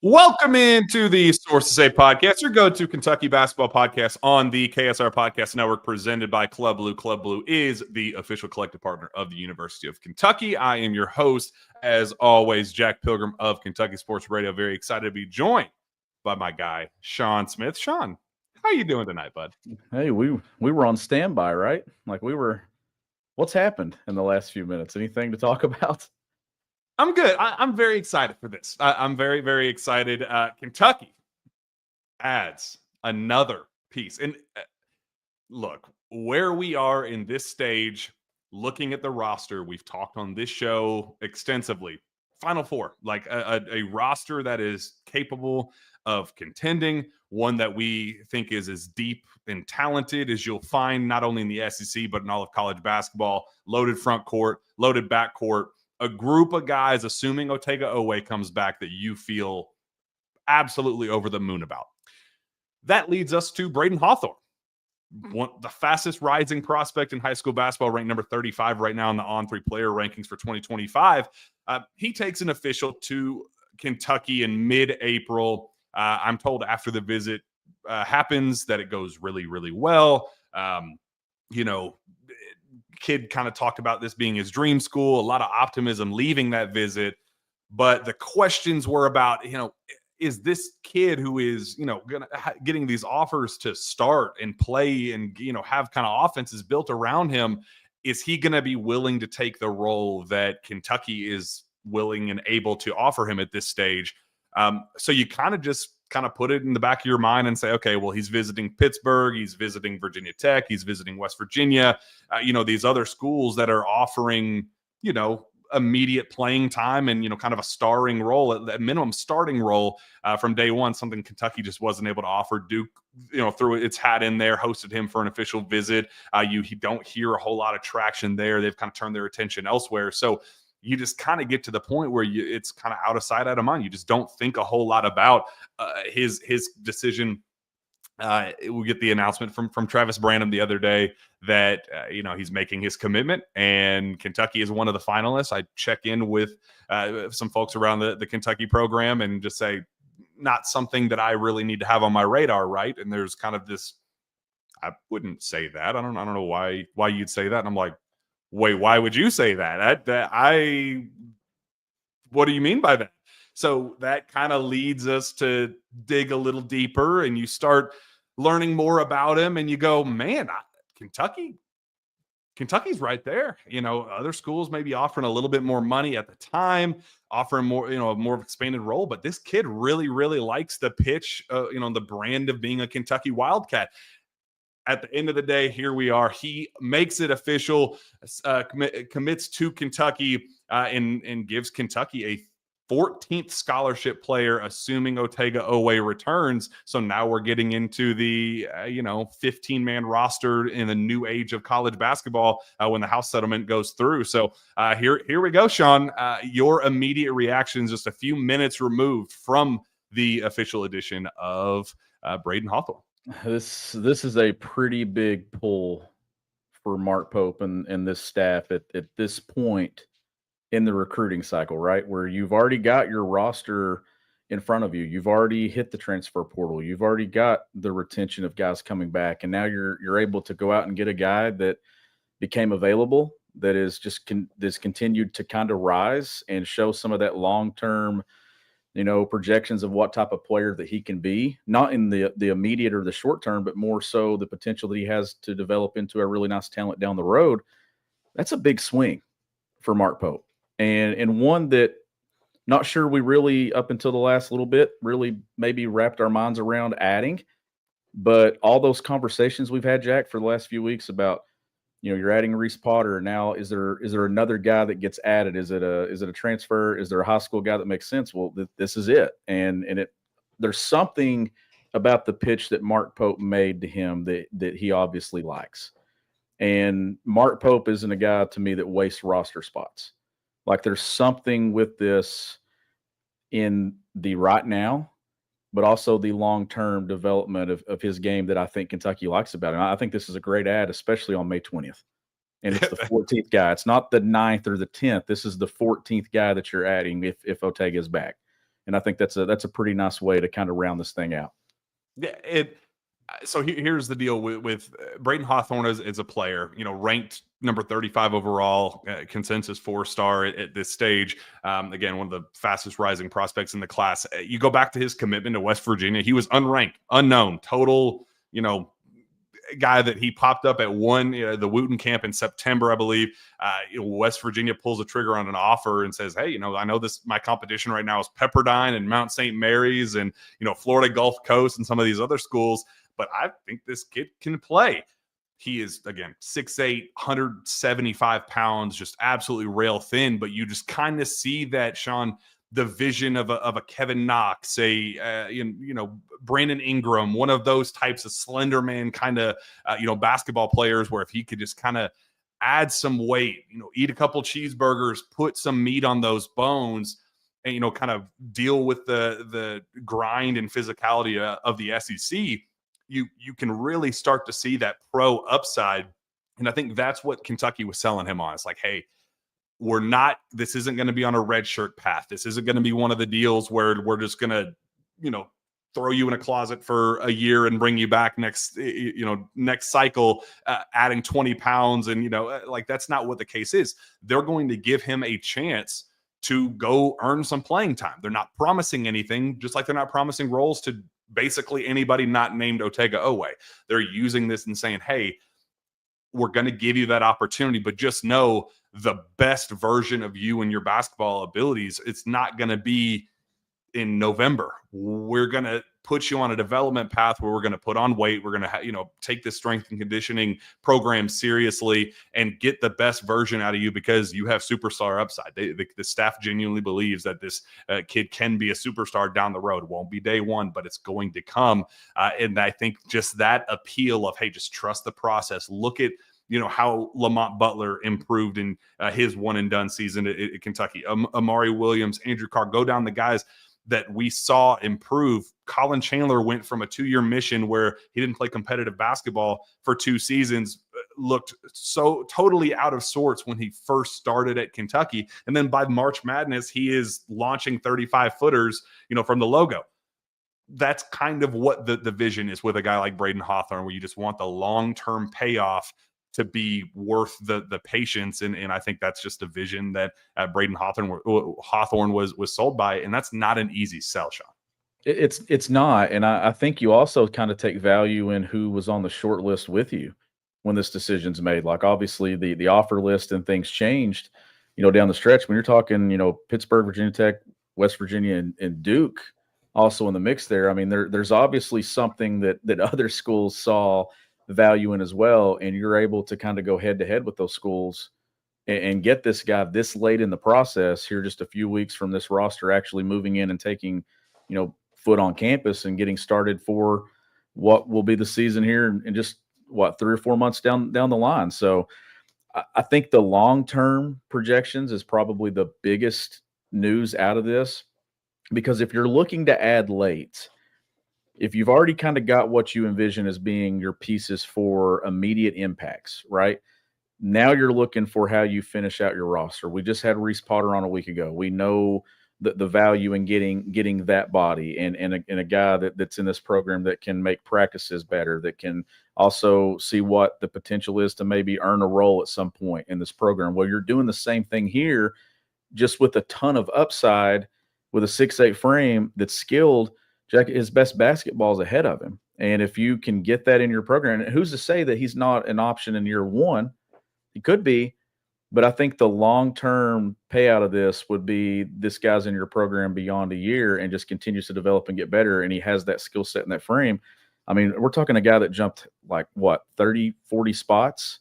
Welcome into the Sources Say podcast, your go-to Kentucky basketball podcast on the KSR Podcast Network, presented by Club Blue. Club Blue is the official collective partner of the University of Kentucky. I am your host, as always, Jack Pilgrim of Kentucky Sports Radio. Very excited to be joined by my guy, Shawn Smith. Shawn, how you doing tonight, bud? Hey, we were on standby, right? Like we were. What's happened in the last few minutes? Anything to talk about? I'm good. I'm very excited for this. I'm very, very excited. Kentucky adds another piece. And look, where we are in this stage, looking at the roster, we've talked on this show extensively. Final Four, like a roster that is capable of contending, one that we think is as deep and talented as you'll find not only in the SEC, but in all of college basketball. Loaded front court, loaded back court, a group of guys, assuming Otega Oweh comes back, that you feel absolutely over the moon about. That leads us to Braydon Hawthorne, the fastest rising prospect in high school basketball, ranked number 35 right now in the On3 player rankings for 2025. He takes an official to Kentucky in mid-April. I'm told after the visit happens that it goes really, really well. Kid kind of talked about this being his dream school, a lot of optimism leaving that visit. But the questions were about, is this kid who is, getting these offers to start and play and, have kind of offenses built around him, is he going to be willing to take the role that Kentucky is willing and able to offer him at this stage? So you kind of put it in the back of your mind and say, okay, well, he's visiting Pittsburgh, he's visiting Virginia Tech, he's visiting West Virginia, these other schools that are offering, immediate playing time and, kind of a starring role, at minimum starting role from day one, something Kentucky just wasn't able to offer. Duke, threw its hat in there, hosted him for an official visit. You don't hear a whole lot of traction there. They've kind of turned their attention elsewhere. So you just kind of get to the point where it's kind of out of sight, out of mind. You just don't think a whole lot about his decision. We get the announcement from Travis Branham the other day that, he's making his commitment and Kentucky is one of the finalists. I check in with some folks around the Kentucky program and just say, not something that I really need to have on my radar, right? And there's kind of this, I wouldn't say that. I don't know why you'd say that. And I'm like, wait, why would you say that? What do you mean by that? So that kind of leads us to dig a little deeper, and you start learning more about him, and you go, man, Kentucky's right there. Other schools may be offering a little bit more money at the time, offering more, a more expanded role, but this kid really, really likes the pitch, the brand of being a Kentucky Wildcat. At the end of the day, here we are. He makes it official, commits to Kentucky, and gives Kentucky a 14th scholarship player, assuming Otega Oweh returns. So now we're getting into the 15-man roster in the new age of college basketball when the House settlement goes through. So here we go, Shawn. Your immediate reactions just a few minutes removed from the official edition of Braydon Hawthorne. This is a pretty big pull for Mark Pope and this staff at this point in the recruiting cycle, right? Where you've already got your roster in front of you. You've already hit the transfer portal. You've already got the retention of guys coming back. And now you're able to go out and get a guy that became available, that is just that's continued to kind of rise and show some of that long-term, projections of what type of player that he can be, not in the immediate or the short term, but more so the potential that he has to develop into a really nice talent down the road. That's a big swing for Mark Pope. And one that not sure we really, up until the last little bit, really maybe wrapped our minds around adding. But all those conversations we've had, Jack, for the last few weeks about, you're adding Reese Potter. Now, is there another guy that gets added? Is it a transfer? Is there a high school guy that makes sense? Well, this is it. And there's something about the pitch that Mark Pope made to him that he obviously likes. And Mark Pope isn't a guy to me that wastes roster spots. Like, there's something with this in the right now, but also the long-term development of his game that I think Kentucky likes about him. I think this is a great ad, especially on May 20th. And it's the 14th guy. It's not the 9th or the 10th. This is the 14th guy that you're adding if Otega is back. And I think that's a pretty nice way to kind of round this thing out. Yeah, so here's the deal with Braydon Hawthorne is a player, ranked number 35 overall, consensus 4-star at this stage. Again, one of the fastest rising prospects in the class. You go back to his commitment to West Virginia. He was unranked, unknown, total, guy that he popped up at the Wooten camp in September, I believe. West Virginia pulls a trigger on an offer and says, hey, I know my competition right now is Pepperdine and Mount St. Mary's and, Florida Gulf Coast and some of these other schools, but I think this kid can play. He is, again, 6'8", 175 pounds, just absolutely rail thin, but you just kind of see that, Shawn, the vision of a Kevin Knox, Brandon Ingram, one of those types of slender man kind of, basketball players where if he could just kind of add some weight, eat a couple cheeseburgers, put some meat on those bones, and, kind of deal with the grind and physicality of the SEC, you can really start to see that pro upside. And I think that's what Kentucky was selling him on. It's like, hey, this isn't going to be on a red shirt path. This isn't going to be one of the deals where we're just going to, throw you in a closet for a year and bring you back next cycle, adding 20 pounds. And, like, that's not what the case is. They're going to give him a chance to go earn some playing time. They're not promising anything, just like they're not promising roles to basically anybody not named Otega Oweh. They're using this and saying, hey, we're going to give you that opportunity, but just know the best version of you and your basketball abilities, it's not going to be in November. We're going to put you on a development path where we're going to put on weight. We're going to, take the strength and conditioning program seriously and get the best version out of you because you have superstar upside. The staff genuinely believes that this kid can be a superstar down the road. It won't be day one, but it's going to come. And I think just that appeal of, hey, just trust the process. Look at, how Lamont Butler improved in his one and done season at Kentucky. Amari Williams, Andrew Carr, go down the guys that we saw improve. Colin Chandler went from a 2-year mission where he didn't play competitive basketball for 2 seasons, looked so totally out of sorts when he first started at Kentucky. And then by March Madness, he is launching 35 footers, from the logo. That's kind of what the vision is with a guy like Braydon Hawthorne, where you just want the long-term payoff to be worth the patience. And I think that's just a vision that Braydon Hawthorne was sold by. And that's not an easy sell, Shawn. It's not. And I think you also kind of take value in who was on the short list with you when this decision's made. Like, obviously the offer list and things changed, down the stretch. When you're talking, Pittsburgh, Virginia Tech, West Virginia, and Duke also in the mix there. I mean, there's obviously something that other schools saw value in as well, and you're able to kind of go head to head with those schools and get this guy this late in the process here, just a few weeks from this roster actually moving in and taking, foot on campus and getting started for what will be the season here in just 3 or 4 months down the line. So I think the long-term projections is probably the biggest news out of this, because if you're looking to add late, if you've already kind of got what you envision as being your pieces for immediate impacts, right? Now you're looking for how you finish out your roster. We just had Reese Potter on a week ago. We know the value in getting that body and a guy that's in this program that can make practices better, that can also see what the potential is to maybe earn a role at some point in this program. Well, you're doing the same thing here, just with a ton of upside, with a 6'8" frame that's skilled. Jack, his best basketball is ahead of him. And if you can get that in your program, who's to say that he's not an option in year one? He could be, but I think the long-term payout of this would be this guy's in your program beyond a year and just continues to develop and get better, and he has that skill set and that frame. I mean, we're talking a guy that jumped 30, 40 spots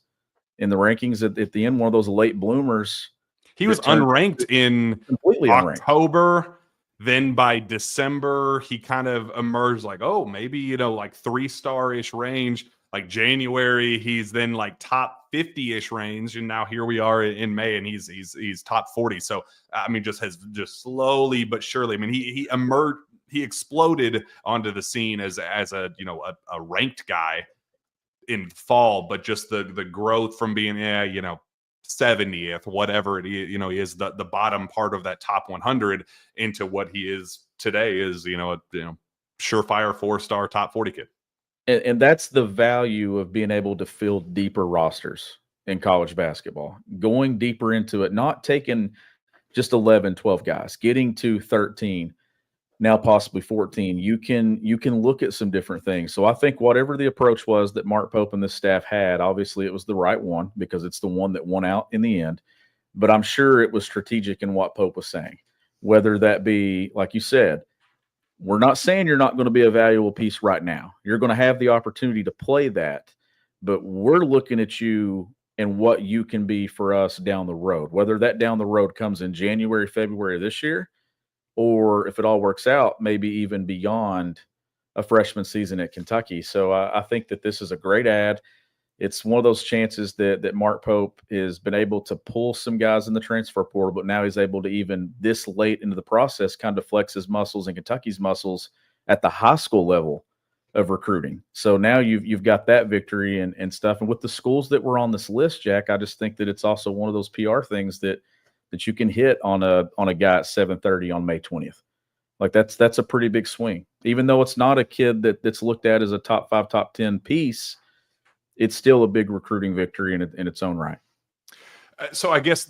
in the rankings at the end, one of those late bloomers. He was unranked in completely October. Unranked. Then by December, he kind of emerged like, oh, maybe, 3-star-ish range. Like January, he's then like top 50-ish range. And now here we are in May, and he's top 40. So, I mean, just slowly but surely. I mean, he emerged, he exploded onto the scene as a ranked guy in fall, but just the growth from being, 70th, whatever it is, he is the bottom part of that top 100 into what he is today is, a surefire 4-star top 40 kid. And that's the value of being able to field deeper rosters in college basketball, going deeper into it, not taking just 11, 12 guys, getting to 13, now possibly 14. You can look at some different things. So I think whatever the approach was that Mark Pope and the staff had, obviously it was the right one because it's the one that won out in the end. But I'm sure it was strategic in what Pope was saying, whether that be, like you said, we're not saying you're not going to be a valuable piece right now. You're going to have the opportunity to play that, but we're looking at you and what you can be for us down the road, whether that down the road comes in January, February this year, or if it all works out, maybe even beyond a freshman season at Kentucky. So I think that this is a great ad. It's one of those chances that Mark Pope has been able to pull some guys in the transfer portal, but now he's able to, even this late into the process, kind of flex his muscles and Kentucky's muscles at the high school level of recruiting. So now you've got that victory and stuff. And with the schools that were on this list, Jack, I just think that it's also one of those PR things that you can hit on a guy at 7:30 on May 20th. Like that's a pretty big swing. Even though it's not a kid that's looked at as a top 5, top 10 piece, it's still a big recruiting victory in its own right. So I guess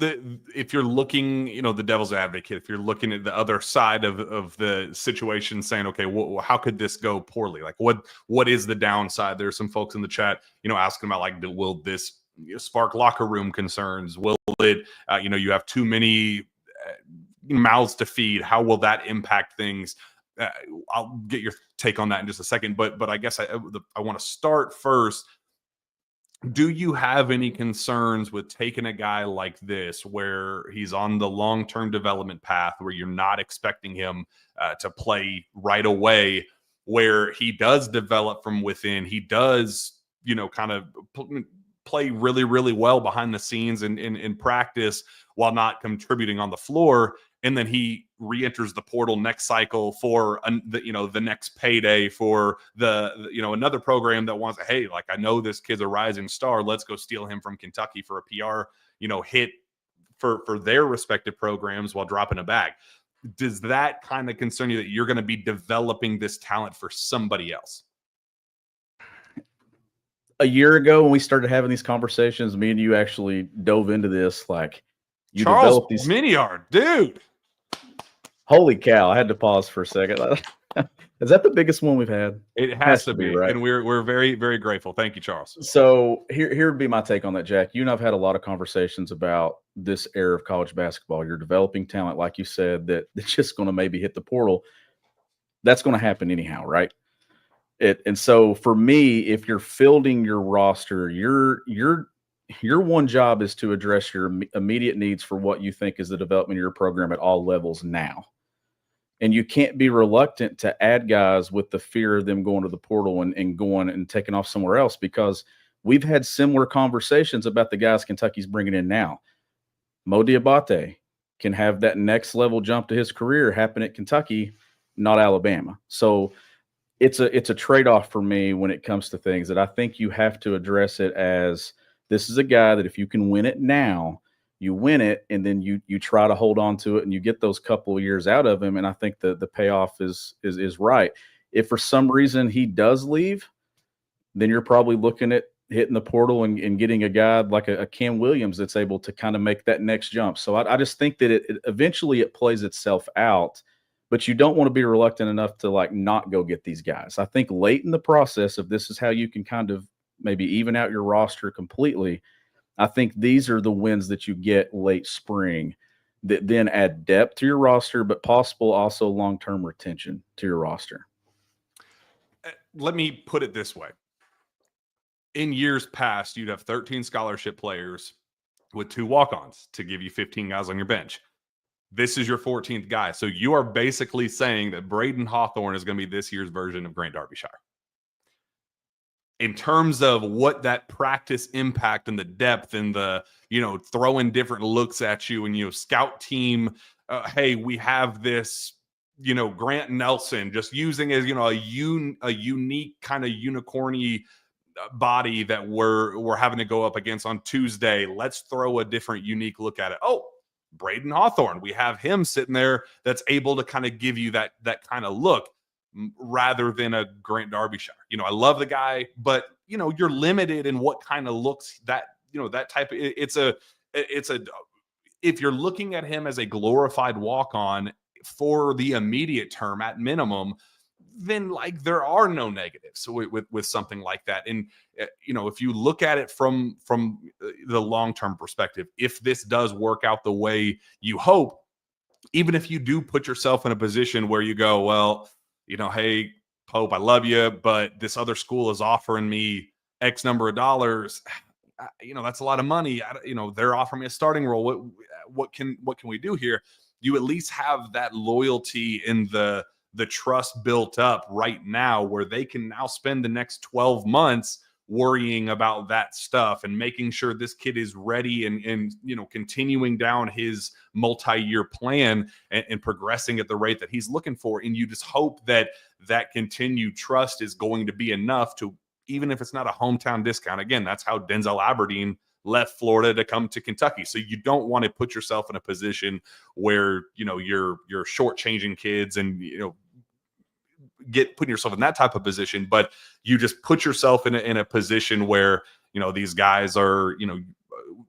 if you're looking, the devil's advocate, if you're looking at the other side of the situation, saying, okay, how could this go poorly? Like, what is the downside? There's some folks in the chat, asking about, like, will this spark locker room concerns? Will it, you have too many mouths to feed? How will that impact things? I'll get your take on that in just a second. But I guess I want to start first. Do you have any concerns with taking a guy like this, where he's on the long-term development path, where you're not expecting him to play right away, where he does develop from within, he does, kind of play really, really well behind the scenes and in practice while not contributing on the floor, and then he re-enters the portal next cycle for the next payday for another program that wants, hey, like, I know this kid's a rising star, let's go steal him from Kentucky for a PR hit for their respective programs while dropping a bag. Does that kind of concern you, that you're going to be developing this talent for somebody else? A year ago, when we started having these conversations, me and you actually dove into this. Like, you Charles develop these Miniard, dude. Holy cow! I had to pause for a second. Is that the biggest one we've had? It has to be, right? And we're very, very grateful. Thank you, Charles. So here would be my take on that, Jack. You and I've had a lot of conversations about this era of college basketball. You're developing talent, like you said, that's just going to maybe hit the portal. That's going to happen anyhow, right? And so for me, if you're fielding your roster, your one job is to address your immediate needs for what you think is the development of your program at all levels now. And you can't be reluctant to add guys with the fear of them going to the portal and going and taking off somewhere else, because we've had similar conversations about the guys Kentucky's bringing in now. Mo Diabate can have that next level jump to his career happen at Kentucky, not Alabama. So it's a trade-off for me when it comes to things that I think you have to address it as, this is a guy that if you can win it now, you win it, and then you try to hold on to it, and you get those couple of years out of him. And I think the payoff is right. If for some reason he does leave, then you're probably looking at hitting the portal and getting a guy like a Cam Williams that's able to kind of make that next jump. So I just think that it eventually it plays itself out, but you don't want to be reluctant enough to, like, not go get these guys. I think late in the process, if this is how you can kind of maybe even out your roster completely, I think these are the wins that you get late spring that then add depth to your roster, but possible also long-term retention to your roster. Let me put it this way. In years past, you'd have 13 scholarship players with 2 walk-ons to give you 15 guys on your bench. This is your 14th guy. So you are basically saying that Braydon Hawthorne is going to be this year's version of Grant Derbyshire. In terms of what that practice impact and the depth and the, throwing different looks at you and, scout team, hey, we have this, Grant Nelson, just using as, a unique kind of unicorny body that we're having to go up against on Tuesday. Let's throw a different, unique look at it. Oh, Braydon Hawthorne, we have him sitting there that's able to kind of give you that kind of look rather than a Grant Derbyshire. I love the guy, but you're limited in what kind of looks that that type of. It's a if you're looking at him as a glorified walk-on for the immediate term at minimum, then like there are no negatives with something like that. And if you look at it from the long-term perspective, if this does work out the way you hope, even if you do put yourself in a position where you go, well, hey, Pope, I love you, but this other school is offering me X number of dollars. That's a lot of money. They're offering me a starting role. What can we do here? You at least have that loyalty in the trust built up right now, where they can now spend the next 12 months worrying about that stuff and making sure this kid is ready and continuing down his multi-year plan and progressing at the rate that he's looking for. And you just hope that continued trust is going to be enough to, even if it's not a hometown discount. Again, that's how Denzel Aberdeen left Florida to come to Kentucky. So you don't want to put yourself in a position where, you're shortchanging kids and, putting yourself in that type of position, but you just put yourself in a position where, these guys are,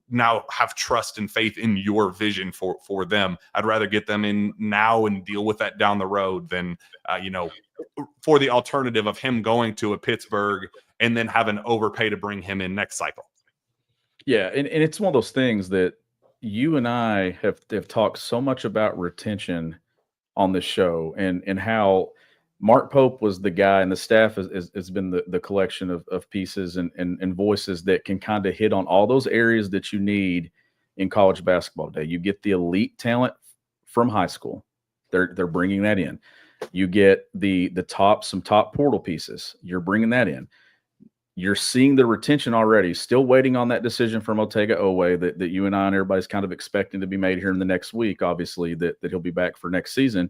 now have trust and faith in your vision for them. I'd rather get them in now and deal with that down the road than, for the alternative of him going to a Pittsburgh and then having to overpay to bring him in next cycle. Yeah, and it's one of those things that you and I have talked so much about retention on this show, and how Mark Pope was the guy, and the staff has been the collection of pieces and voices that can kind of hit on all those areas that you need in college basketball today. You get the elite talent from high school. They're bringing that in. You get some top portal pieces. You're bringing that in. You're seeing the retention already, still waiting on that decision from Otega Oweh that you and I and everybody's kind of expecting to be made here in the next week, obviously, that he'll be back for next season.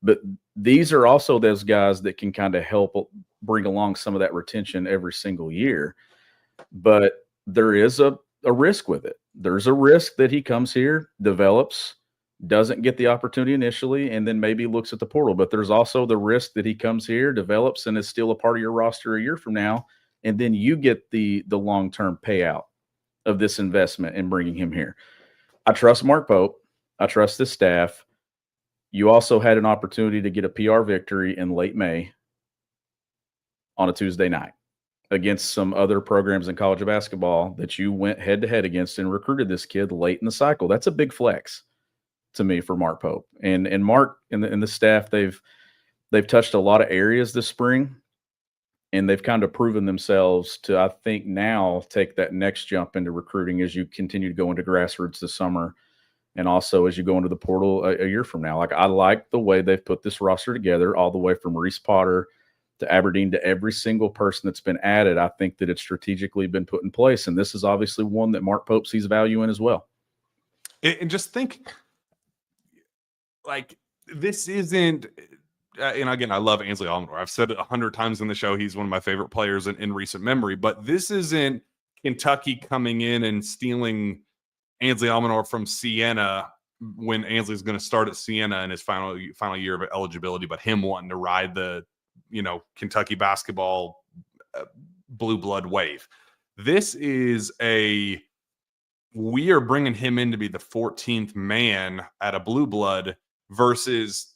But these are also those guys that can kind of help bring along some of that retention every single year. But there is a risk with it. There's a risk that he comes here, develops, doesn't get the opportunity initially, and then maybe looks at the portal. But there's also the risk that he comes here, develops, and is still a part of your roster a year from now, and then you get the long-term payout of this investment in bringing him here. I trust Mark Pope. I trust this staff. You also had an opportunity to get a PR victory in late May on a Tuesday night against some other programs in college basketball that you went head-to-head against and recruited this kid late in the cycle. That's a big flex to me for Mark Pope. And Mark and the staff, they've touched a lot of areas this spring, and they've kind of proven themselves to, I think, now take that next jump into recruiting as you continue to go into grassroots this summer, and also as you go into the portal a year from now. Like, I like the way they've put this roster together, all the way from Reese Potter to Aberdeen to every single person that's been added. I think that it's strategically been put in place, and this is obviously one that Mark Pope sees value in as well. And just think, like, this isn't and again, I love Ainsley Almondor. I've said it 100 times in the show. He's one of my favorite players in recent memory. But this isn't Kentucky coming in and stealing Ainsley Almondor from Siena when Ainsley's going to start at Siena in his final year of eligibility, but him wanting to ride the Kentucky basketball blue blood wave. This is we are bringing him in to be the 14th man at a blue blood versus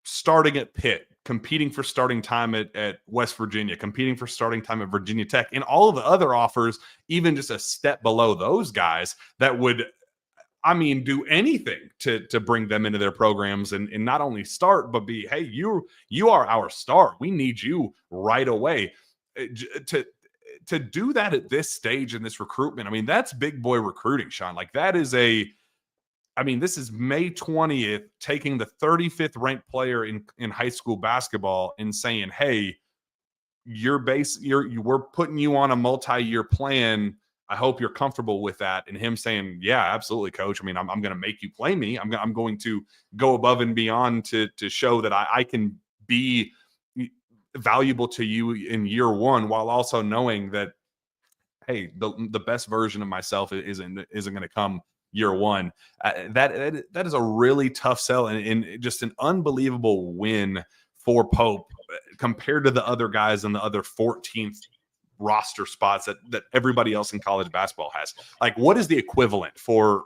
starting at Pitt, competing for starting time at West Virginia, competing for starting time at Virginia Tech, and all of the other offers, even just a step below those guys that would, do anything to bring them into their programs and not only start, but be, hey, you are our star. We need you right away. To do that at this stage in this recruitment, that's big boy recruiting, Sean. Like, that is this is May 20th, taking the 35th ranked player in high school basketball and saying, hey, we're putting you on a multi-year plan. I hope you're comfortable with that. And him saying, yeah, absolutely, coach. I'm going to make you play me. I'm going to go above and beyond to show that I can be valuable to you in year one, while also knowing that, hey, the best version of myself isn't going to come year one. That is a really tough sell, and just an unbelievable win for Pope compared to the other guys in the other 14th roster spots that everybody else in college basketball has. Like, what is the equivalent for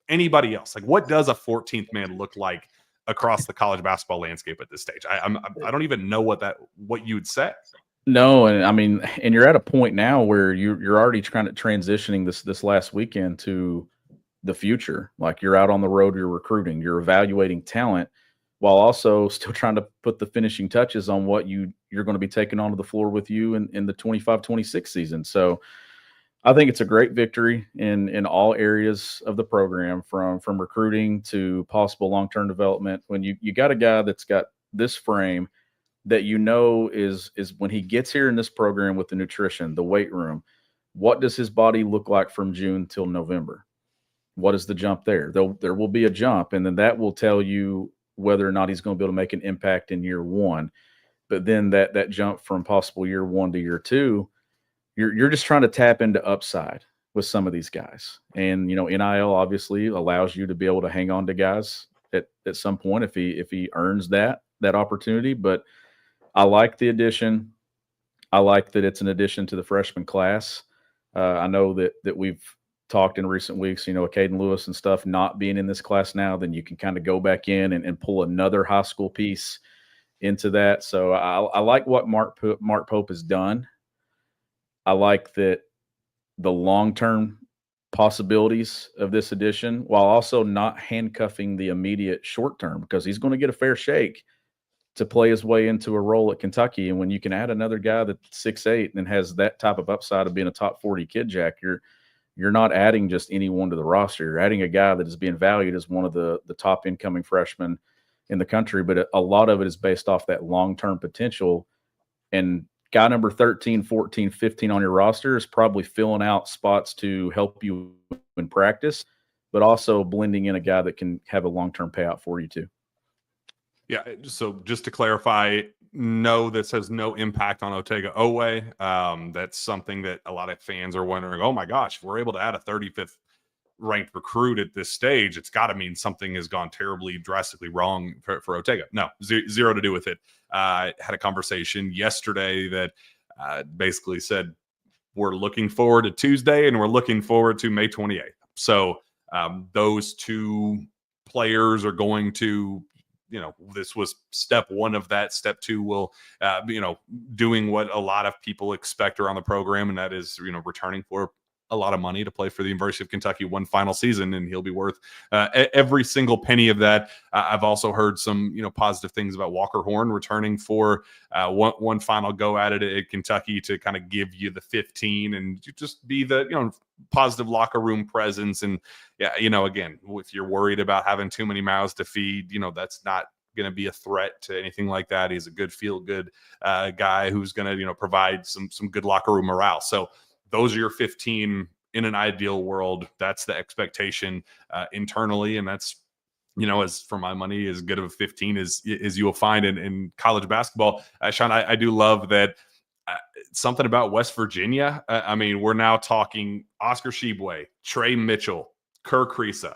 anybody else? Like, what does a 14th man look like across the college basketball landscape at this stage? I don't even know what you would say. No, and I mean, and you're at a point now where you're already kind of transitioning this last weekend to the future. Like, you're out on the road, you're recruiting, you're evaluating talent, while also still trying to put the finishing touches on what you're going to be taking onto the floor with you in the 25-26 season. So I think it's a great victory in all areas of the program, from recruiting to possible long-term development. When you got a guy that's got this frame that is when he gets here in this program with the nutrition, the weight room, what does his body look like from June till November? What is the jump there? There will be a jump, and then that will tell you whether or not he's going to be able to make an impact in year one. But then that jump from possible year one to year two, you're just trying to tap into upside with some of these guys. And, NIL obviously allows you to be able to hang on to guys at some point if he earns that opportunity. But I like the addition. I like that it's an addition to the freshman class. I know that we've talked in recent weeks, Caden Lewis and stuff not being in this class now, then you can kind of go back in and pull another high school piece into that. So I like what Mark Pope has done. I like that the long-term possibilities of this addition, while also not handcuffing the immediate short term, because he's going to get a fair shake to play his way into a role at Kentucky. And when you can add another guy that's 6'8" and has that type of upside of being a top 40 kid, Jack, you're not adding just anyone to the roster. You're adding a guy that is being valued as one of the top incoming freshmen in the country. But a lot of it is based off that long-term potential. And guy number 13, 14, 15 on your roster is probably filling out spots to help you in practice, but also blending in a guy that can have a long-term payout for you too. Yeah, so just to clarify, no, this has no impact on Otega Oweh. That's something that a lot of fans are wondering, oh my gosh, if we're able to add a 35th ranked recruit at this stage, it's got to mean something has gone terribly, drastically wrong for Otega. No, zero to do with it. I had a conversation yesterday that basically said, we're looking forward to Tuesday and we're looking forward to May 28th. So those two players are going to, this was step one of that. Step two will, doing what a lot of people expect around the program, and that is, returning for a lot of money to play for the University of Kentucky one final season, and he'll be worth every single penny of that. I've also heard some, positive things about Walker Horn returning for one final go at it at Kentucky to kind of give you the 15 and just be the, positive locker room presence. And again, if you're worried about having too many mouths to feed, that's not going to be a threat to anything like that. He's a good feel-good guy who's going to, provide some good locker room morale. So those are your 15 in an ideal world. That's the expectation internally. And that's, as for my money, as good of a 15 as you will find in college basketball. Shawn, I do love that something about West Virginia. I mean, we're now talking Oscar Tshiebwe, Trey Mitchell, Kerr Kriisa.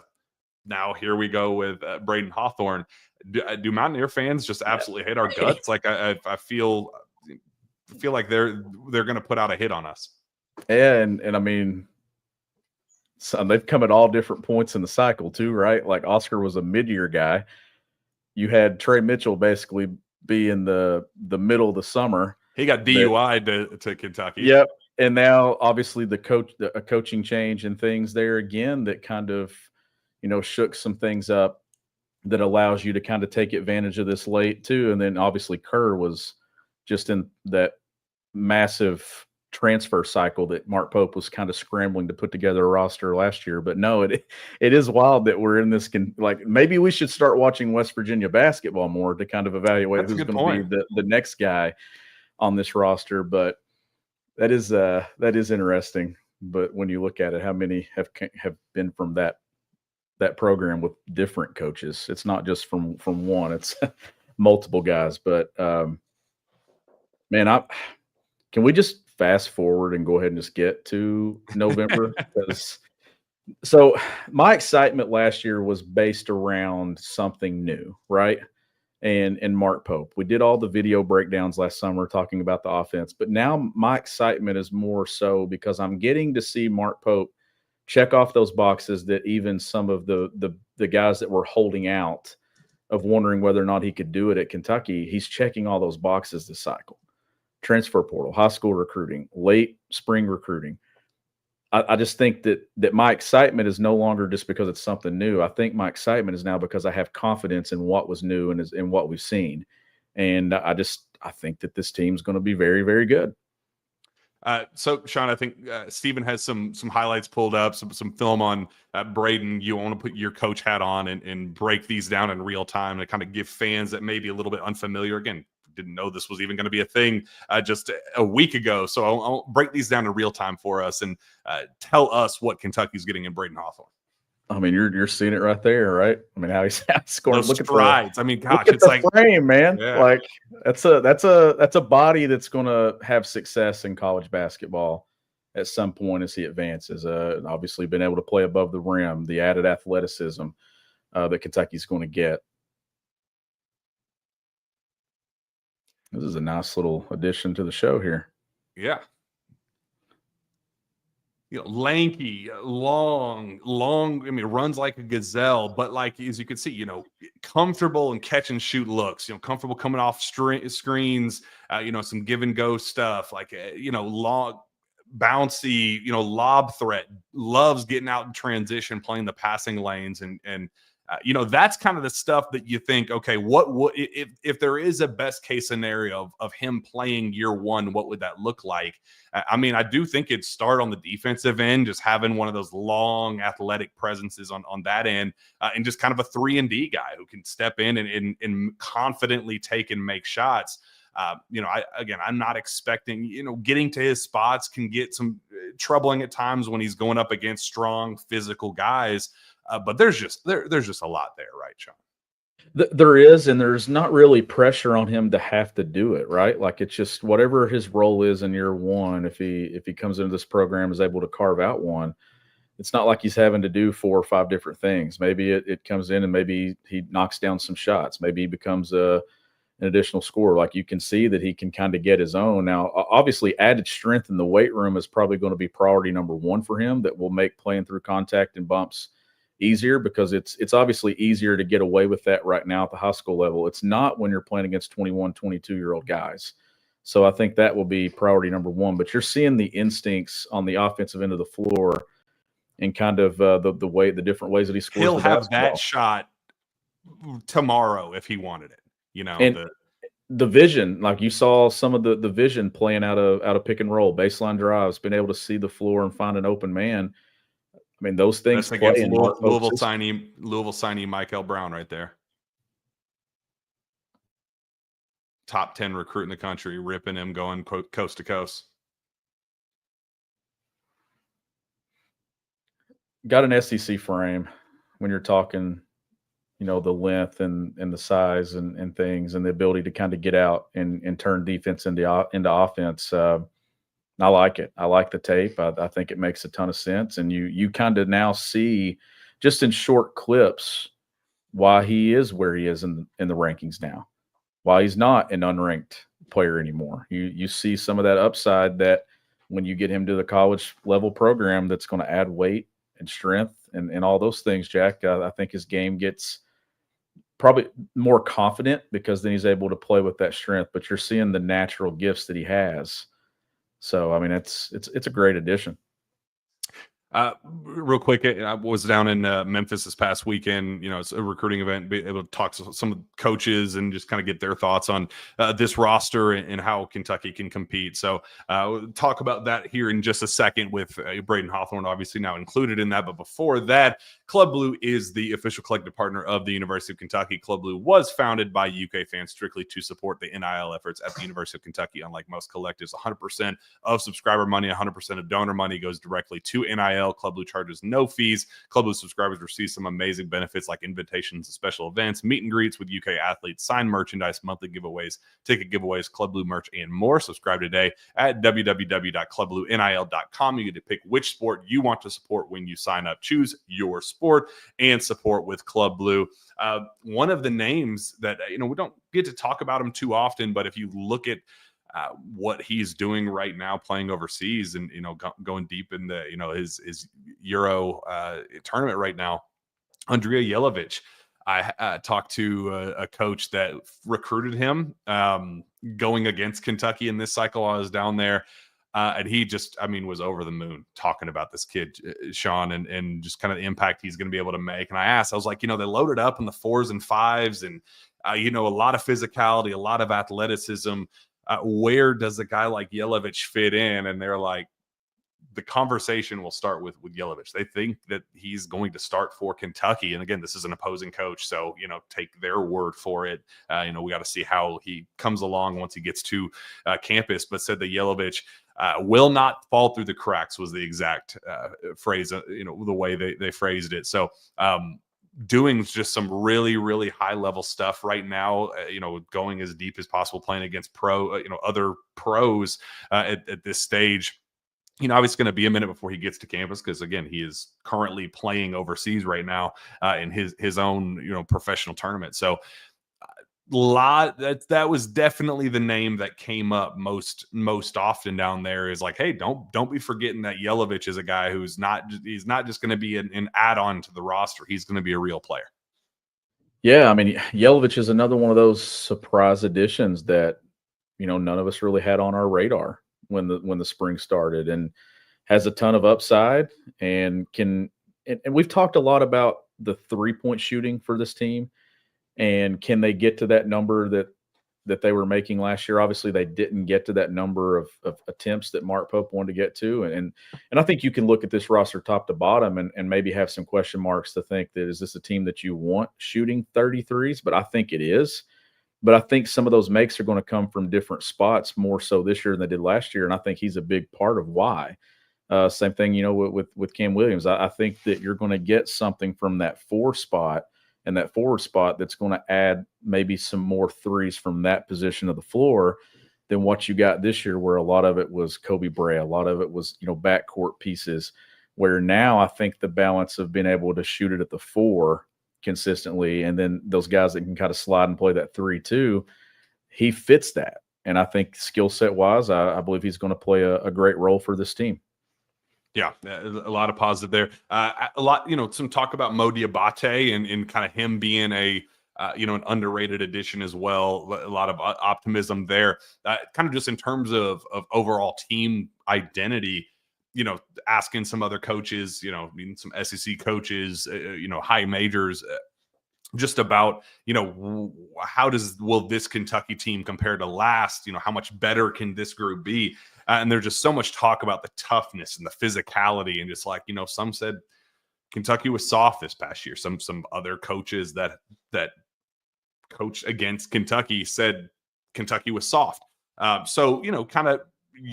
Now here we go with Braydon Hawthorne. Do Mountaineer fans just absolutely hate our guts? Like I feel like they're going to put out a hit on us. Yeah, and I mean, so they've come at all different points in the cycle too, right? Like Oscar was a mid-year guy. You had Trey Mitchell basically be in the middle of the summer. He got DUI to Kentucky. Yep. And now obviously a coaching change and things there again that kind of, shook some things up that allows you to kind of take advantage of this late too. And then obviously Kerr was just in that massive transfer cycle that Mark Pope was kind of scrambling to put together a roster last year. But no, it is wild that we're in this, like maybe we should start watching West Virginia basketball more to kind of evaluate who's going to be the next guy on this roster. But that is interesting. But when you look at it, how many have been from that program with different coaches? It's not just from one, it's multiple guys. But Man, can we just fast forward and go ahead and just get to November? Because so my excitement last year was based around something new, right? And Mark Pope. We did all the video breakdowns last summer talking about the offense, but now my excitement is more so because I'm getting to see Mark Pope check off those boxes that even some of the guys that were holding out of wondering whether or not he could do it at Kentucky, he's checking all those boxes this cycle. Transfer portal, high school recruiting, late spring recruiting. I just think that my excitement is no longer just because it's something new. I think my excitement is now because I have confidence in what was new and in what we've seen. And I think that this team's going to be very, very good. So, Shawn, I think Steven has some highlights pulled up, some film on Braydon. You want to put your coach hat on and break these down in real time to kind of give fans that may be a little bit unfamiliar. Again, didn't know this was even going to be a thing just a week ago. So I'll break these down in real time for us and tell us what Kentucky's getting in Braydon Hawthorne. I mean, you're seeing it right there, right? I mean, how he's scoring. Those strides. I mean, gosh, it's like frame, man. Yeah. Like that's a body that's going to have success in college basketball at some point as he advances. Obviously, been able to play above the rim, the added athleticism that Kentucky's going to get. This is a nice little addition to the show here. Yeah. Lanky, long. I mean, runs like a gazelle, but like, as you can see, comfortable and catch and shoot looks, comfortable coming off screens, some give and go stuff like, long, bouncy, lob threat, loves getting out in transition, playing the passing lanes. And that's kind of the stuff that you think, okay, what if there is a best case scenario of him playing year one, what would that look like? I mean, I do think it'd start on the defensive end, just having one of those long athletic presences on that end, and just kind of a 3-and-D guy who can step in and confidently take and make shots. I'm not expecting, getting to his spots can get some troubling at times when he's going up against strong physical guys. But there's just a lot there, right, Shawn? There is, and there's not really pressure on him to have to do it, right? Like it's just whatever his role is in year one. If he comes into this program is able to carve out one, it's not like he's having to do 4 or 5 different things. Maybe it comes in and maybe he knocks down some shots. Maybe he becomes an additional scorer. Like you can see that he can kind of get his own. Now, obviously, added strength in the weight room is probably going to be priority number 1 for him. That will make playing through contact and bumps easier because it's obviously easier to get away with that right now at the high school level. It's not when you're playing against 21, 22-year-old guys. So I think that will be priority number 1. But you're seeing the instincts on the offensive end of the floor and kind of the different ways that he scores. He'll have that shot tomorrow if he wanted it. And the vision, like you saw some of the vision playing out of pick and roll, baseline drives, been able to see the floor and find an open man. I mean, those things play against Louisville signee Michael Brown right there. Top 10 recruit in the country, ripping him, going coast to coast. Got an SEC frame when you're talking, the length and the size and things and the ability to kind of get out and turn defense into offense. I like it. I like the tape. I think it makes a ton of sense. And you kind of now see just in short clips why he is where he is in the rankings now, why he's not an unranked player anymore. You see some of that upside that when you get him to the college level program that's going to add weight and strength and all those things, Jack. I think his game gets probably more confident because then he's able to play with that strength, but you're seeing the natural gifts that he has. So, I mean, it's a great addition. Real quick, I was down in Memphis this past weekend. It's a recruiting event, be able to talk to some coaches and just kind of get their thoughts on this roster and how Kentucky can compete. So we'll talk about that here in just a second with Braydon Hawthorne, obviously now included in that. But before that, Club Blue is the official collective partner of the University of Kentucky. Club Blue was founded by UK fans strictly to support the NIL efforts at the University of Kentucky. Unlike most collectives, 100% of subscriber money, 100% of donor money goes directly to NIL NIL. Club Blue charges no fees. Club Blue subscribers receive some amazing benefits like invitations to special events, meet and greets with UK athletes, signed merchandise, monthly giveaways, ticket giveaways, Club Blue merch, and more. Subscribe today at www.clubbluenil.com. You get to pick which sport you want to support when you sign up. Choose your sport and support with Club Blue. One of the names that, we don't get to talk about him too often, but if you look at what he's doing right now, playing overseas and, going deep in the, his Euro tournament right now, Andrea Jelovic. I talked to a coach that recruited him going against Kentucky in this cycle. I was down there. And he just, was over the moon talking about this kid, Shawn, and just kind of the impact he's going to be able to make. And I was like, they loaded up in the 4s and 5s and, a lot of physicality, a lot of athleticism. Where does a guy like Jelovic fit in? And they're like, the conversation will start with Jelovic. They think that he's going to start for Kentucky. And again, this is an opposing coach. So, take their word for it. We got to see how he comes along once he gets to campus, but said that Jelovic will not fall through the cracks was the exact phrase, the way they phrased it. So, doing just some really, really high level stuff right now, going as deep as possible, playing against other pros at this stage. Obviously it's going to be a minute before he gets to campus because, again, he is currently playing overseas right now in his own, professional tournament. So that was definitely the name that came up most often down there is like, hey, don't be forgetting that Jelovic is a guy he's not just going to be an add-on to the roster. He's going to be a real player. Yeah, Jelovic is another one of those surprise additions that, none of us really had on our radar when the spring started, and has a ton of upside and we've talked a lot about the 3-point shooting for this team. And can they get to that number that they were making last year? Obviously, they didn't get to that number of attempts that Mark Pope wanted to get to. And I think you can look at this roster top to bottom and maybe have some question marks to think that, is this a team that you want shooting 33s? But I think it is. But I think some of those makes are going to come from different spots more so this year than they did last year. And I think he's a big part of why. Same thing, with Cam Williams. I think that you're going to get something from that 4 spot and that forward spot that's going to add maybe some more threes from that position of the floor than what you got this year, where a lot of it was Kobe Bray, a lot of it was, backcourt pieces, where now I think the balance of being able to shoot it at the 4 consistently, and then those guys that can kind of slide and play that 3 too, he fits that. And I think skill set wise, I believe he's going to play a great role for this team. Yeah, a lot of positive there. A lot, some talk about Mo Diabate and kind of him being an underrated addition as well. A lot of optimism there. Kind of just in terms of overall team identity, asking some other coaches, some SEC coaches, high majors, just about, will this Kentucky team compare to last? How much better can this group be? And there's just so much talk about the toughness and the physicality, and just like, some said Kentucky was soft this past year. Some other coaches that coached against Kentucky said Kentucky was soft. So, kind of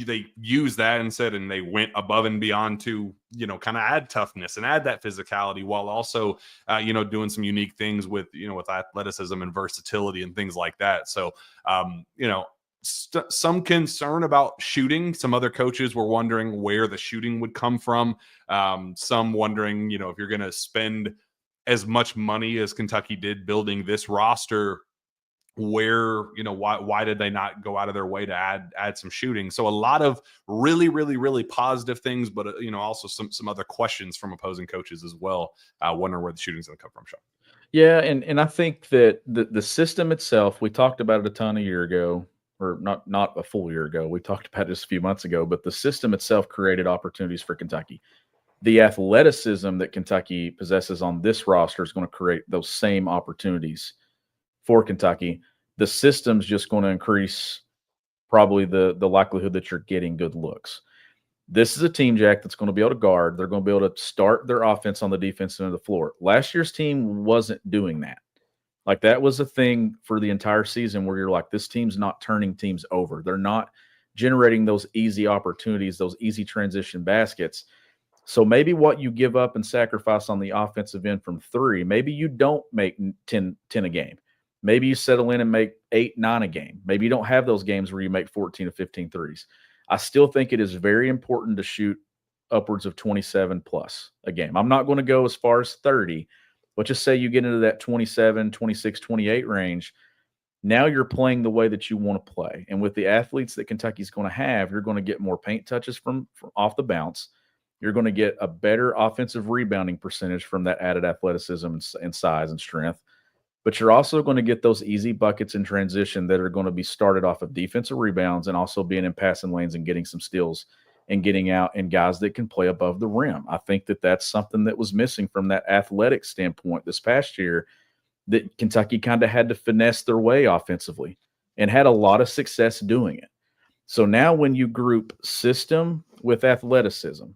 they used that and they went above and beyond to, kind of add toughness and add that physicality while also, doing some unique things with athleticism and versatility and things like that. So, some concern about shooting. Some other coaches were wondering where the shooting would come from. Some wondering, if you're going to spend as much money as Kentucky did building this roster, where, why did they not go out of their way to add some shooting? So a lot of really, really, really positive things, but, also some other questions from opposing coaches as well. Wondering where the shooting's going to come from, Shawn. Yeah. And I think that the system itself, we talked about it a ton a year ago, or not a full year ago. We talked about it just a few months ago, but the system itself created opportunities for Kentucky. The athleticism that Kentucky possesses on this roster is going to create those same opportunities for Kentucky. The system's just going to increase probably the likelihood that you're getting good looks. This is a team, Jack, that's going to be able to guard. They're going to be able to start their offense on the defensive end of the floor. Last year's team wasn't doing that. Like, that was a thing for the entire season where you're like, this team's not turning teams over. They're not generating those easy opportunities, those easy transition baskets. So maybe what you give up and sacrifice on the offensive end from 3, maybe you don't make 10 a game. Maybe you settle in and make 8, 9 a game. Maybe you don't have those games where you make 14 to 15 threes. I still think it is very important to shoot upwards of 27 plus a game. I'm not going to go as far as 30, but just say you get into that 27, 26, 28 range. Now you're playing the way that you want to play. And with the athletes that Kentucky's going to have, you're going to get more paint touches from off the bounce. You're going to get a better offensive rebounding percentage from that added athleticism and size and strength. But you're also going to get those easy buckets in transition that are going to be started off of defensive rebounds and also being in passing lanes and getting some steals and getting out, and guys that can play above the rim. I think that that's something that was missing from that athletic standpoint this past year, that Kentucky kind of had to finesse their way offensively and had a lot of success doing it. So now when you group system with athleticism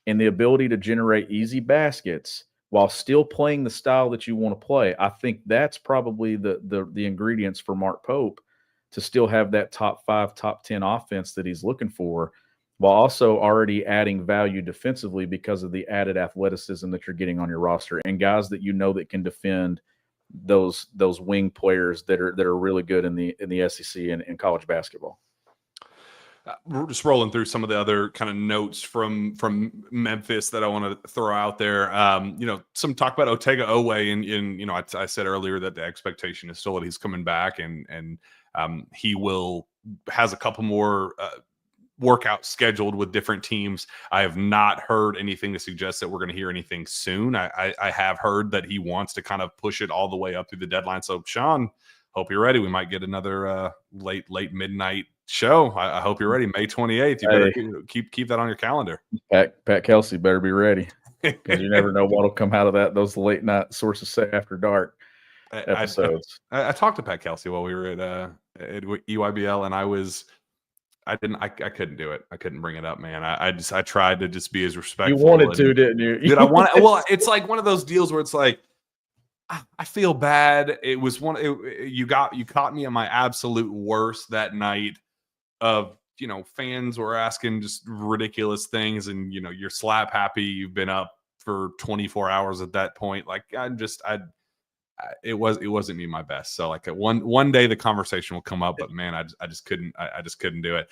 and the ability to generate easy baskets while still playing the style that you want to play, I think that's probably the ingredients for Mark Pope to still have that top 5, top 10 offense that he's looking for, while also already adding value defensively because of the added athleticism that you're getting on your roster and guys that you know that can defend those wing players that are really good in the SEC and in college basketball. We're just rolling through some of the other kind of notes from Memphis that I want to throw out there. Some talk about Otega Oweh, and I said earlier that the expectation is still that he's coming back, and he has a couple more workouts scheduled with different teams. I have not heard anything to suggest that we're going to hear anything soon. I have heard that he wants to kind of push it all the way up through the deadline. So Shawn, hope you're ready. We might get another late midnight show. I hope you're ready. May 28th. You better keep that on your calendar. Pat Kelsey better be ready, because you never know what'll come out of those late night Sources Say After Dark episodes. I talked to Pat Kelsey while we were at EYBL, and I couldn't do it. I couldn't bring it up, man. I tried to just be as respectful. You wanted to, didn't you? Dude, well, it's like one of those deals where it's like, I feel bad. It was you caught me at my absolute worst that night of, fans were asking just ridiculous things, and, you're slap happy. You've been up for 24 hours at that point. Like, it wasn't me my best. So like one day the conversation will come up, but man, I just couldn't do it.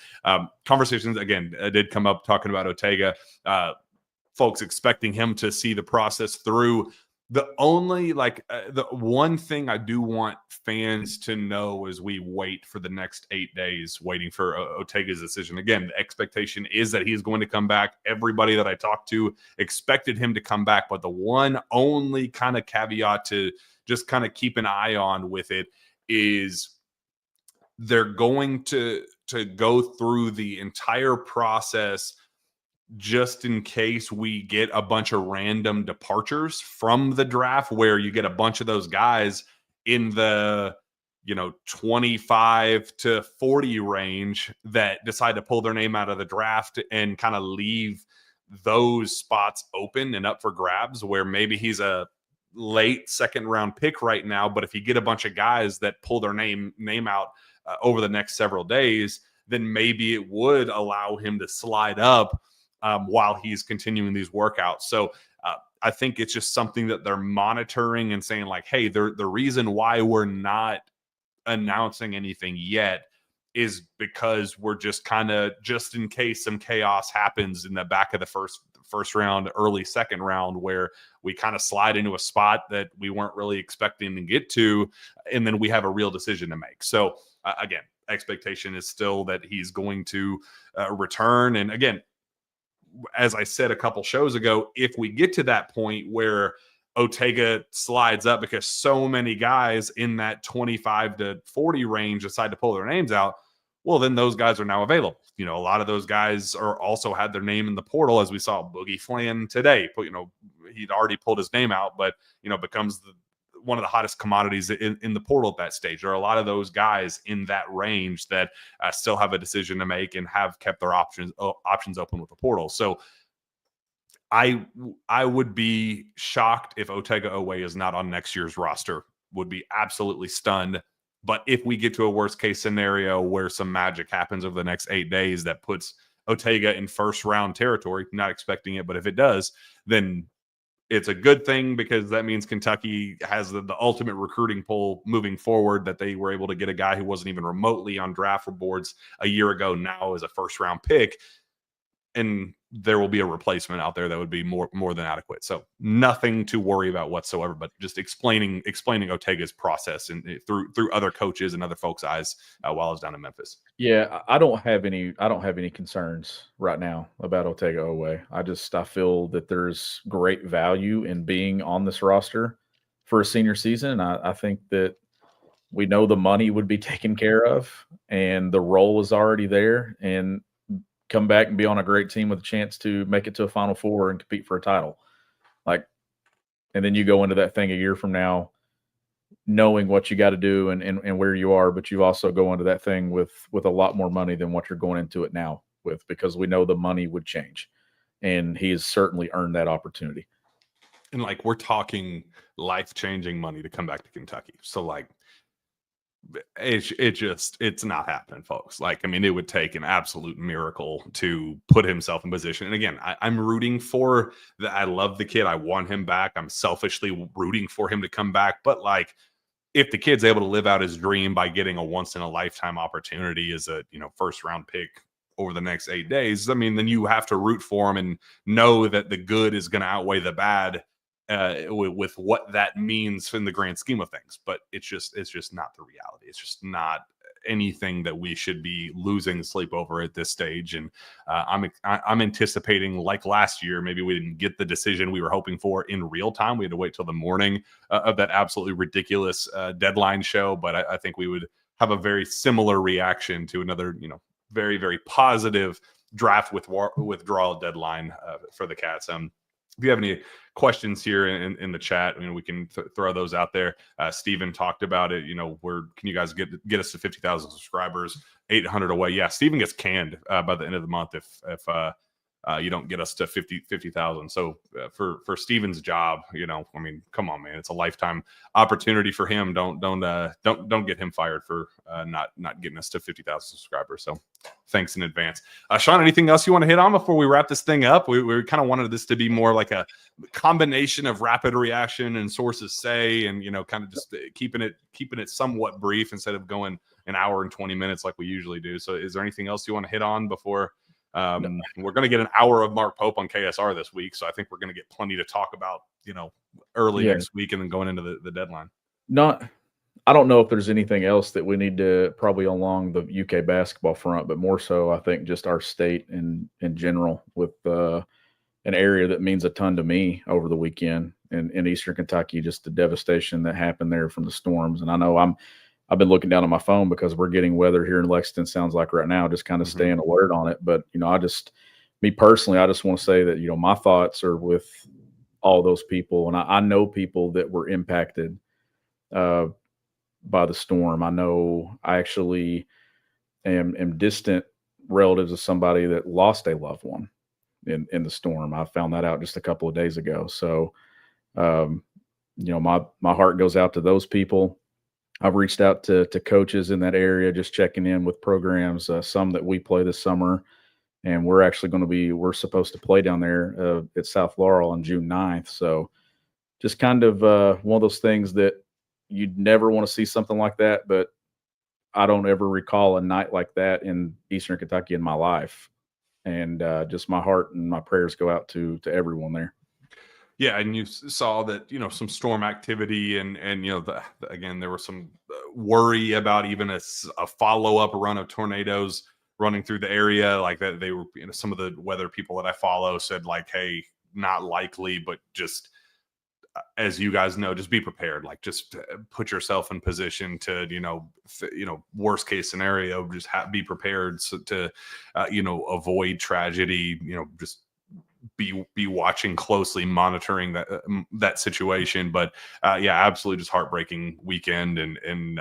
Conversations again did come up talking about Otega, folks expecting him to see the process through. The only the one thing I do want fans to know as we wait for the next 8 days, waiting for Otega's decision. Again, the expectation is that he's going to come back. Everybody that I talked to expected him to come back, but the one only kind of caveat to just kind of keep an eye on with it is they're going to go through the entire process just in case we get a bunch of random departures from the draft, where you get a bunch of those guys in the 25 to 40 range that decide to pull their name out of the draft and kind of leave those spots open and up for grabs, where maybe he's a late second round pick right now, but if you get a bunch of guys that pull their name out over the next several days, then maybe it would allow him to slide up while he's continuing these workouts. So I think it's just something that they're monitoring and saying like, hey, the reason why we're not announcing anything yet is because we're just kind of, just in case some chaos happens in the back of the first round, early second round, where we kind of slide into a spot that we weren't really expecting to get to, and then we have a real decision to make. So again, expectation is still that he's going to return. And again, as I said a couple shows ago, if we get to that point where Otega slides up because so many guys in that 25 to 40 range decide to pull their names out, well, then those guys are now available. A lot of those guys are also had their name in the portal, as we saw Boogie Flan today. He'd already pulled his name out, but, becomes one of the hottest commodities in the portal at that stage. There are a lot of those guys in that range that still have a decision to make and have kept their options open with the portal. So I would be shocked if Otega Oweh is not on next year's roster. Would be absolutely stunned. But if we get to a worst case scenario where some magic happens over the next 8 days that puts Otega in first round territory. Not expecting it, but if it does, then it's a good thing, because that means Kentucky has the ultimate recruiting pool moving forward, that they were able to get a guy who wasn't even remotely on draft boards a year ago now as a first round pick. And there will be a replacement out there that would be more than adequate. So nothing to worry about whatsoever, but just explaining Otega's process and through other coaches and other folks' eyes while I was down in Memphis. Yeah, I don't have any concerns right now about Otega Oweh. I feel that there's great value in being on this roster for a senior season. And I think that we know the money would be taken care of and the role is already there, and come back and be on a great team with a chance to make it to a Final Four and compete for a title. Like, and then you go into that thing a year from now knowing what you got to do and where you are, but you also go into that thing with a lot more money than what you're going into it now with, because we know the money would change, and he has certainly earned that opportunity. And like, we're talking life-changing money to come back to Kentucky. So like, it's not happening, folks. Like, I mean, it would take an absolute miracle to put himself in position. And again, I'm rooting for that. I love the kid. I want him back. I'm selfishly rooting for him to come back. But like, if the kid's able to live out his dream by getting a once in a lifetime opportunity as a, first round pick over the next 8 days, I mean, then you have to root for him and know that the good is going to outweigh the bad with what that means in the grand scheme of things. But it's just not the reality. It's just not anything that we should be losing sleep over at this stage. And I'm anticipating, like last year, maybe we didn't get the decision we were hoping for in real time. We had to wait till the morning of that absolutely ridiculous deadline show. But I think we would have a very similar reaction to another, very, very positive draft withdrawal deadline for the Cats. If you have any questions here in the chat, we can throw those out there. Steven talked about it. Can you guys get us to 50,000 subscribers, 800 away? Yeah, Steven gets canned by the end of the month if you don't get us to 50,000. So for Steven's job, I mean, come on, man, it's a lifetime opportunity for him. Don't get him fired for not getting us to 50,000 subscribers. So thanks in advance. Shawn, anything else you want to hit on before we wrap this thing up? We kind of wanted this to be more like a combination of rapid reaction and sources say, and kind of just keeping it somewhat brief instead of going an hour and 20 minutes like we usually do. So is there anything else you want to hit on before? We're going to get an hour of Mark Pope on KSR this week, so I think we're going to get plenty to talk about, early next week and then going into the deadline. I don't know if there's anything else that we need to probably along the UK basketball front, but more so I think just our state in general, with an area that means a ton to me over the weekend in Eastern Kentucky, just the devastation that happened there from the storms. And I know I've been looking down at my phone because we're getting weather here in Lexington, sounds like right now, just kind of staying alert on it. But, me personally, I just want to say that, my thoughts are with all those people. And I know people that were impacted by the storm. I know I actually am distant relatives of somebody that lost a loved one in the storm. I found that out just a couple of days ago. So, my heart goes out to those people. I've reached out to coaches in that area, just checking in with programs, some that we play this summer. And we're supposed to play down there at South Laurel on June 9th. So just kind of one of those things that you'd never want to see something like that, but I don't ever recall a night like that in Eastern Kentucky in my life. And just my heart and my prayers go out to everyone there. Yeah, and you saw that, some storm activity and again, there was some worry about even a follow-up run of tornadoes running through the area. Like that, they were, some of the weather people that I follow said like, hey, not likely, but just as you guys know, just be prepared. Like, just put yourself in position to, worst case scenario, just be prepared to, avoid tragedy. Just be watching closely, monitoring that situation. But yeah, absolutely, just heartbreaking weekend, and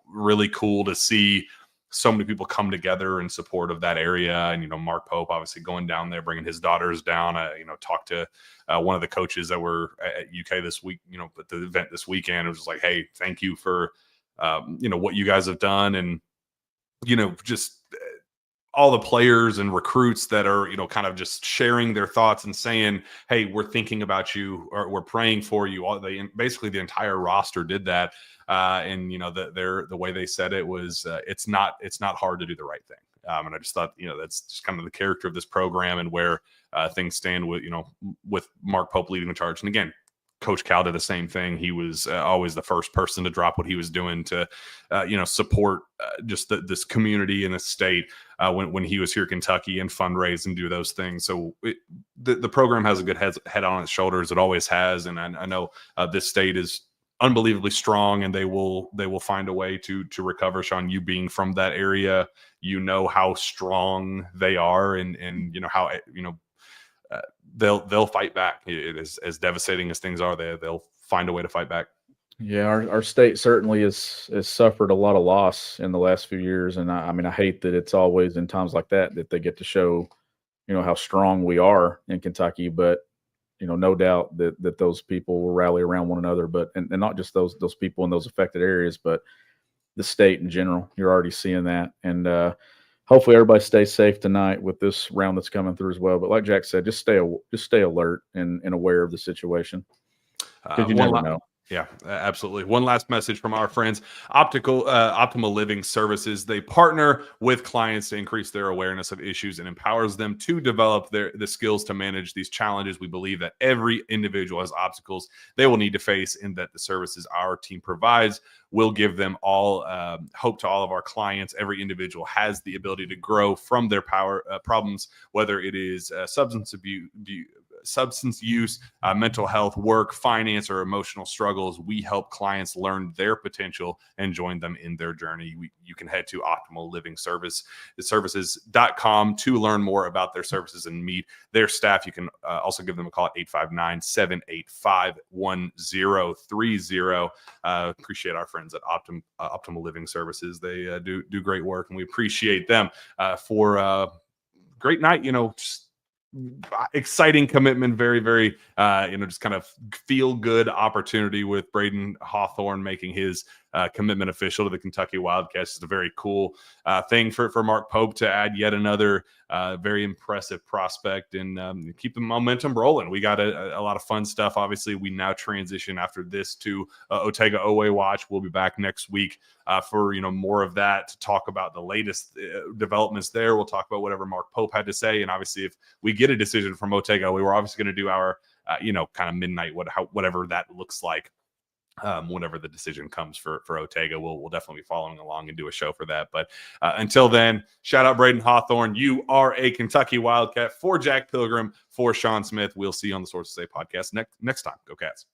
really cool to see so many people come together in support of that area. And Mark Pope obviously going down there, bringing his daughters down. Talked to one of the coaches that were at UK this week, at the event this weekend. It was just like, hey, thank you for what you guys have done, and just all the players and recruits that are, kind of just sharing their thoughts and saying, hey, we're thinking about you, or we're praying for you. Basically the entire roster did that. And the way they said it was, it's not hard to do the right thing. And I just thought, that's just kind of the character of this program and where things stand with Mark Pope leading the charge. And again, Coach Cal did the same thing. He was always the first person to drop what he was doing to, support just this community and the state when he was here in Kentucky and fundraise and do those things. So the program has a good head on its shoulders. It always has. And I know this state is unbelievably strong, and they will find a way to recover. Shawn, you being from that area, how strong they are, and how they'll fight back. It is as devastating as things are. They'll find a way to fight back. Yeah, our state certainly has suffered a lot of loss in the last few years, and I hate that it's always in times like that they get to show, how strong we are in Kentucky. But no doubt that those people will rally around one another. But and not just those people in those affected areas, but the state in general. You're already seeing that, and hopefully everybody stays safe tonight with this round that's coming through as well. But like Jack said, just stay alert and aware of the situation, because you never know. Yeah, absolutely. One last message from our friends, Optimal Living Services. They partner with clients to increase their awareness of issues and empowers them to develop the skills to manage these challenges. We believe that every individual has obstacles they will need to face, and that the services our team provides will give them all hope to all of our clients. Every individual has the ability to grow from their problems, whether it is substance use, mental health, work, finance, or emotional struggles. We help clients learn their potential and join them in their journey. You can head to optimallivingservices.com to learn more about their services and meet their staff. You can also give them a call at 859-785-1030. Appreciate our friends at Optimal Living Services. They do great work, and we appreciate them for great night. Just exciting commitment, very, very, just kind of feel good opportunity with Braydon Hawthorne making his commitment official to the Kentucky Wildcats. It's a very cool thing for Mark Pope to add yet another very impressive prospect and keep the momentum rolling. We got a lot of fun stuff. Obviously, we now transition after this to Otega Oweh Watch. We'll be back next week for more of that, to talk about the latest developments there. We'll talk about whatever Mark Pope had to say, and obviously, if we get a decision from Otega, we were obviously going to do our kind of midnight whatever that looks like. Whenever the decision comes for Otega, we'll definitely be following along and do a show for that. But until then, shout out Braydon Hawthorne. You are a Kentucky Wildcat. For Jack Pilgrim, for Shawn Smith, we'll see you on the Sources Say podcast next time. Go Cats.